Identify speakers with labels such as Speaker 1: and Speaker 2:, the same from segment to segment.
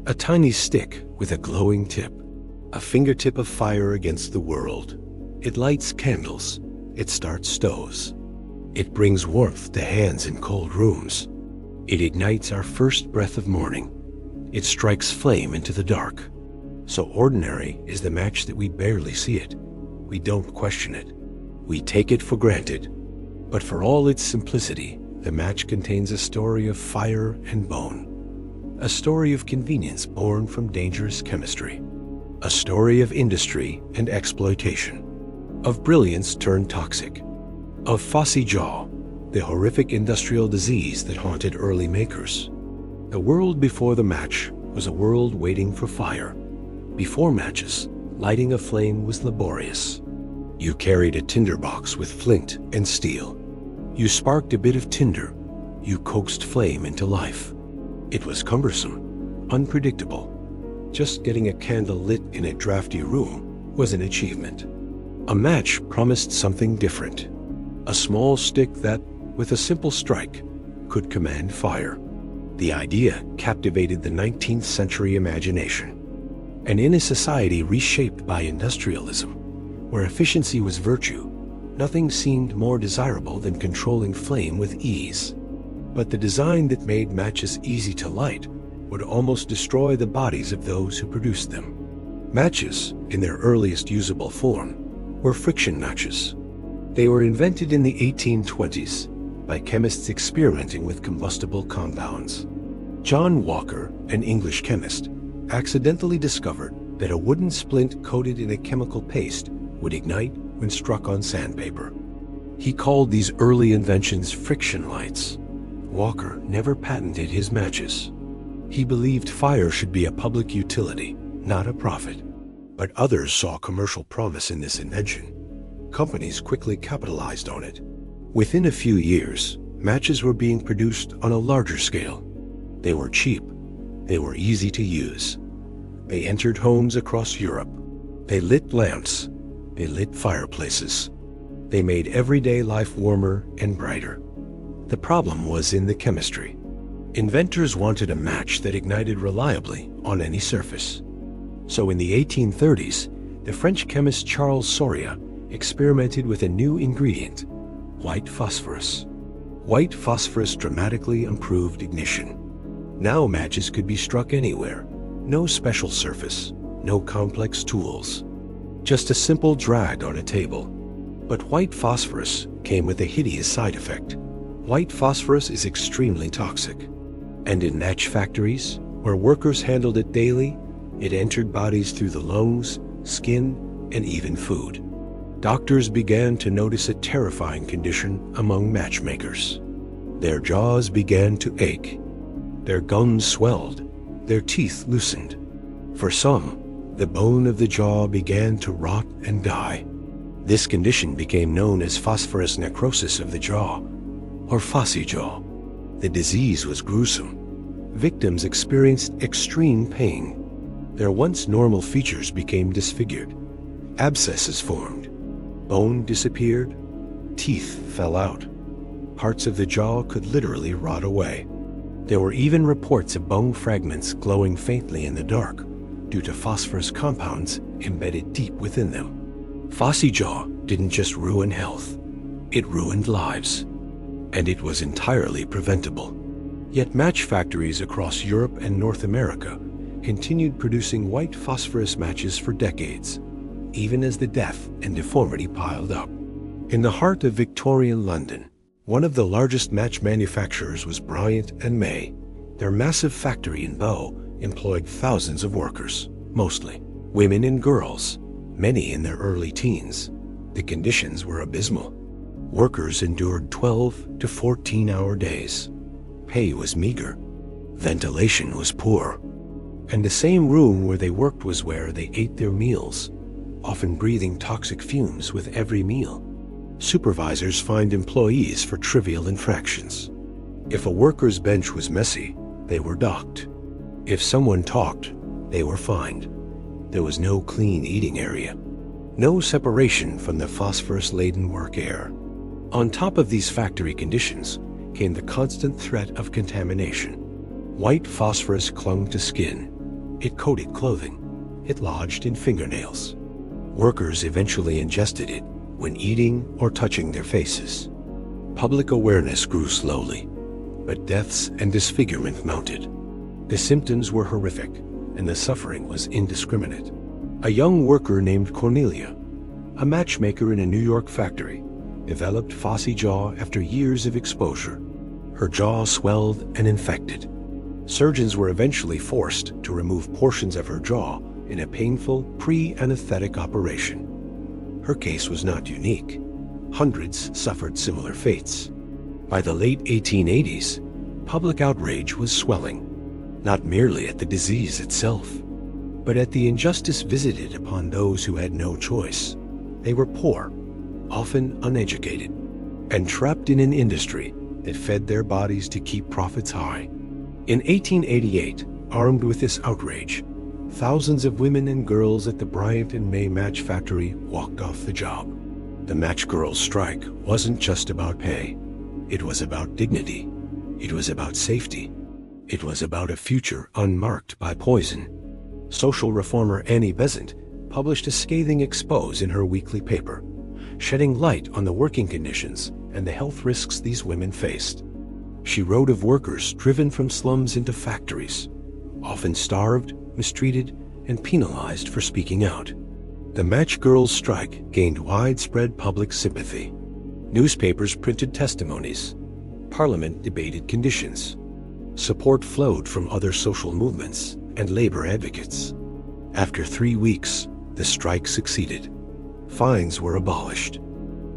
Speaker 1: A tiny stick with a glowing tip. A fingertip of fire against the world. It lights candles. It starts stoves. It brings warmth to hands in cold rooms. It ignites our first breath of morning. It strikes flame into the dark. So ordinary is the match that we barely see it. We don't question it. We take it for granted. But for all its simplicity, the match contains a story of fire and bone. A story of convenience born from dangerous chemistry. A story of industry and exploitation. Of brilliance turned toxic. Of Phossy jaw, the horrific industrial disease that haunted early makers. The world before the match was a world waiting for fire. Before matches, lighting a flame was laborious. You carried a tinderbox with flint and steel. You sparked a bit of tinder. You coaxed flame into life. It was cumbersome, unpredictable. Just getting a candle lit in a drafty room was an achievement. A match promised something different. A small stick that, with a simple strike, could command fire. The idea captivated the 19th century imagination. And in a society reshaped by industrialism, where efficiency was virtue, nothing seemed more desirable than controlling flame with ease. But the design that made matches easy to light would almost destroy the bodies of those who produced them. Matches, in their earliest usable form, were friction matches. They were invented in the 1820s by chemists experimenting with combustible compounds. John Walker, an English chemist, accidentally discovered that a wooden splint coated in a chemical paste would ignite when struck on sandpaper. He called these early inventions friction lights. Walker never patented his matches. He believed fire should be a public utility, not a profit. But others saw commercial promise in this invention. Companies quickly capitalized on it. Within a few years, matches were being produced on a larger scale. They were cheap. They were easy to use. They entered homes across Europe. They lit lamps. They lit fireplaces. They made everyday life warmer and brighter. The problem was in the chemistry. Inventors wanted a match that ignited reliably on any surface. So in the 1830s, the French chemist Charles Soria experimented with a new ingredient, white phosphorus. White phosphorus dramatically improved ignition. Now matches could be struck anywhere. No special surface, no complex tools. Just a simple drag on a table. But white phosphorus came with a hideous side effect. White phosphorus is extremely toxic. And in match factories, where workers handled it daily, it entered bodies through the lungs, skin, and even food. Doctors began to notice a terrifying condition among matchmakers. Their jaws began to ache. Their gums swelled. Their teeth loosened. For some, the bone of the jaw began to rot and die. This condition became known as phosphorus necrosis of the jaw, or Phossy jaw. The disease was gruesome. Victims experienced extreme pain. Their once normal features became disfigured. Abscesses formed. Bone disappeared. Teeth fell out. Parts of the jaw could literally rot away. There were even reports of bone fragments glowing faintly in the dark due to phosphorus compounds embedded deep within them. Phossy jaw didn't just ruin health. It ruined lives. And it was entirely preventable. Yet match factories across Europe and North America continued producing white phosphorus matches for decades, even as the death and deformity piled up. In the heart of Victorian London, one of the largest match manufacturers was Bryant and May. Their massive factory in Bow employed thousands of workers, mostly women and girls, many in their early teens. The conditions were abysmal. Workers endured 12 to 14-hour days. Pay was meager. Ventilation was poor. And the same room where they worked was where they ate their meals, often breathing toxic fumes with every meal. Supervisors fined employees for trivial infractions. If a worker's bench was messy, they were docked. If someone talked, they were fined. There was no clean eating area. No separation from the phosphorus-laden work air. On top of these factory conditions came the constant threat of contamination. White phosphorus clung to skin, It coated clothing. It lodged in fingernails. Workers eventually ingested it when eating or touching their faces. Public awareness grew slowly, but deaths and disfigurement mounted. The symptoms were horrific, and the suffering was indiscriminate. A young worker named Cornelia, a matchmaker in a New York factory, developed Phossy jaw after years of exposure. Her jaw swelled and infected. Surgeons were eventually forced to remove portions of her jaw in a painful pre-anesthetic operation. Her case was not unique. Hundreds suffered similar fates. By the late 1880s, public outrage was swelling, not merely at the disease itself, but at the injustice visited upon those who had no choice. They were poor, often uneducated, and trapped in an industry that fed their bodies to keep profits high. In 1888, armed with this outrage, thousands of women and girls at the Bryant and May match factory walked off the job. The Matchgirls Strike wasn't just about pay. It was about dignity. It was about safety. It was about a future unmarked by poison. Social reformer Annie Besant published a scathing expose in her weekly paper, shedding light on the working conditions and the health risks these women faced. She wrote of workers driven from slums into factories, often starved, mistreated, and penalized for speaking out. The Matchgirls Strike gained widespread public sympathy. Newspapers printed testimonies. Parliament debated conditions. Support flowed from other social movements and labor advocates. After 3 weeks, the strike succeeded. Fines were abolished.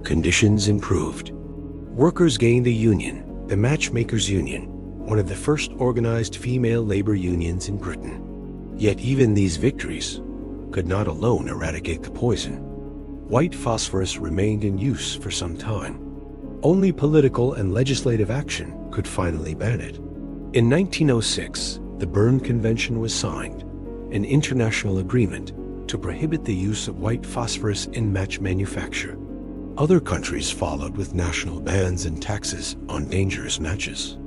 Speaker 1: Conditions improved. Workers gained a union, the Matchmakers Union, one of the first organized female labor unions in Britain. Yet even these victories could not alone eradicate the poison. White phosphorus remained in use for some time. Only political and legislative action could finally ban it. In 1906, the Berne Convention was signed, an international agreement to prohibit the use of white phosphorus in match manufacture. Other countries followed with national bans and taxes on dangerous matches.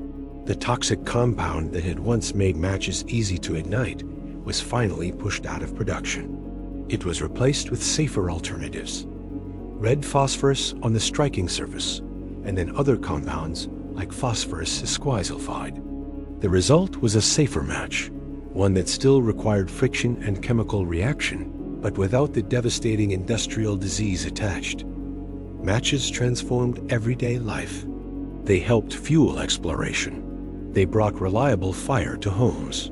Speaker 1: The toxic compound that had once made matches easy to ignite was finally pushed out of production. It was replaced with safer alternatives: red phosphorus on the striking surface, and then other compounds like phosphorus sesquisulfide. The result was a safer match, one that still required friction and chemical reaction, but without the devastating industrial disease attached. Matches transformed everyday life. They helped fuel exploration. They brought reliable fire to homes.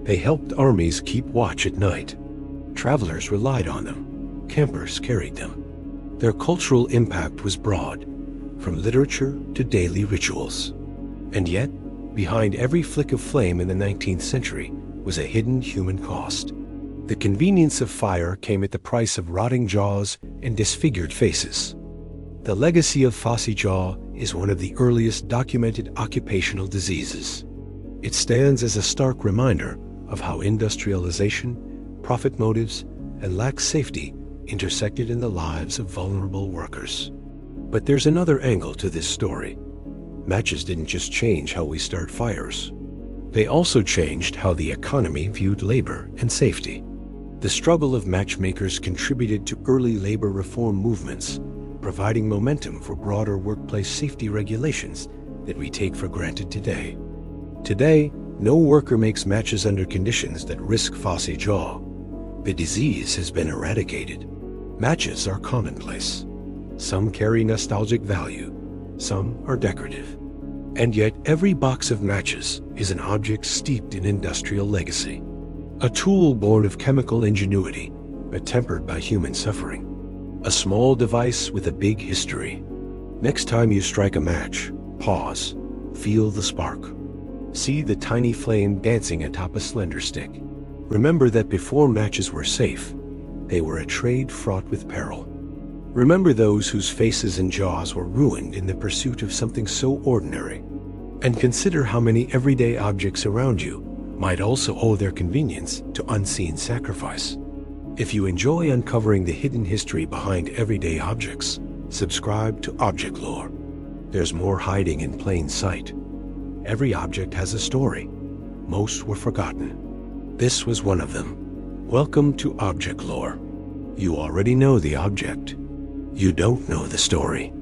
Speaker 1: They helped armies keep watch at night. Travelers relied on them. Campers carried them. Their cultural impact was broad, from literature to daily rituals. And yet, behind every flick of flame in the 19th century was a hidden human cost. The convenience of fire came at the price of rotting jaws and disfigured faces. The legacy of Phossy jaw is one of the earliest documented occupational diseases. It stands as a stark reminder of how industrialization, profit motives, and lack of safety intersected in the lives of vulnerable workers. But there's another angle to this story. Matches didn't just change how we start fires. They also changed how the economy viewed labor and safety. The struggle of matchmakers contributed to early labor reform movements, providing momentum for broader workplace safety regulations that we take for granted today. Today, no worker makes matches under conditions that risk Phossy jaw. The disease has been eradicated. Matches are commonplace. Some carry nostalgic value, some are decorative. And yet every box of matches is an object steeped in industrial legacy. A tool born of chemical ingenuity, but tempered by human suffering. A small device with a big history. Next time you strike a match, pause, feel the spark. See the tiny flame dancing atop a slender stick. Remember that before matches were safe, they were a trade fraught with peril. Remember those whose faces and jaws were ruined in the pursuit of something so ordinary. And consider how many everyday objects around you might also owe their convenience to unseen sacrifice. If you enjoy uncovering the hidden history behind everyday objects, subscribe to ObjectLore. There's more hiding in plain sight. Every object has a story. Most were forgotten. This was one of them. Welcome to ObjectLore. You already know the object. You don't know the story.